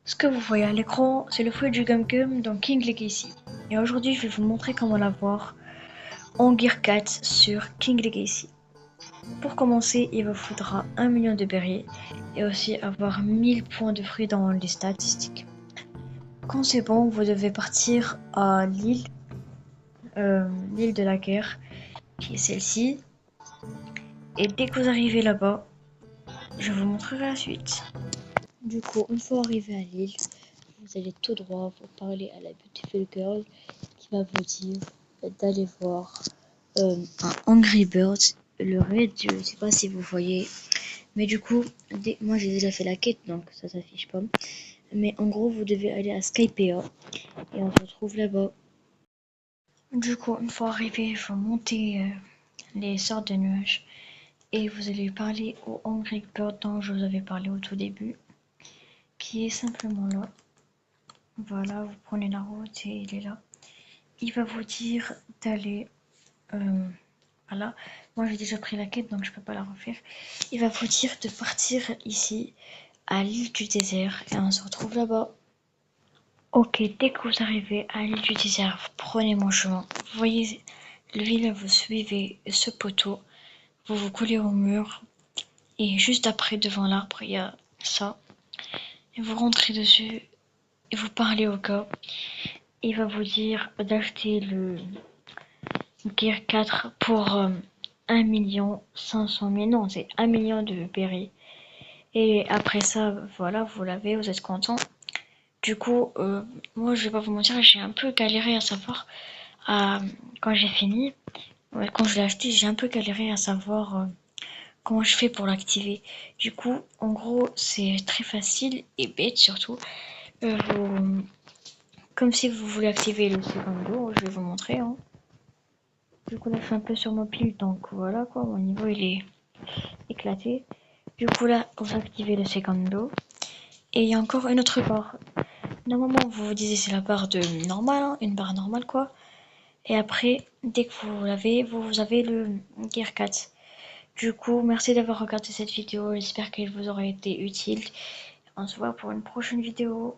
Ce que vous voyez à l'écran, c'est le fruit du Gum Gum dans King Legacy. Et aujourd'hui, je vais vous montrer comment l'avoir en Gear 4 sur King Legacy. Pour commencer, il vous faudra 1 million de berries et aussi avoir 1000 points de fruits dans les statistiques. Quand c'est bon, vous devez partir à l'île de la guerre, qui est celle-ci. Et dès que vous arrivez là-bas, je vous montrerai la suite. Du coup, une fois arrivé à l'île, vous allez tout droit, vous parler à la Beautiful Girl qui va vous dire d'aller voir un Angry Birds, le raid, je sais pas si vous voyez, mais du coup, moi j'ai déjà fait la quête donc ça s'affiche pas. Mais en gros, vous devez aller à Skypea et on se retrouve là-bas. Du coup, une fois arrivé, il faut monter les sortes de nuages et vous allez parler au Angry Bird dont je vous avais parlé au tout début, qui est simplement là. Voilà, vous prenez la route et il est là. Il va vous dire d'aller voilà, moi j'ai déjà pris la quête donc je peux pas la refaire. Il va vous dire de partir ici à l'île du désert et on se retrouve là-bas. Ok, dès que vous arrivez à l'île du désert, vous prenez mon chemin. Vous voyez l'île, vous suivez ce poteau, vous vous collez au mur et juste après devant l'arbre il y a ça. Et vous rentrez dessus et vous parlez au gars. Il va vous dire d'acheter le Gear 4 pour 1 500 000, non c'est 1 million de berries. Et après ça, voilà, vous l'avez, vous êtes content. Du coup, moi je vais pas vous mentir, j'ai un peu galéré à savoir, quand j'ai fini, quand je l'ai acheté, j'ai un peu galéré à savoir comment je fais pour l'activer. Du coup, en gros, c'est très facile et bête surtout. Comme si vous voulez activer le secondo, je vais vous montrer. Hein. Du coup, là, je suis un peu sur mobile, donc voilà quoi, mon niveau il est éclaté. Du coup, là, vous activez le secondo. Et il y a encore une autre barre. Normalement, vous vous disiez c'est la barre de normale, hein, une barre normale quoi. Et après, dès que vous l'avez, vous avez le Gear 4. Du coup, merci d'avoir regardé cette vidéo. J'espère qu'elle vous aura été utile. On se voit pour une prochaine vidéo.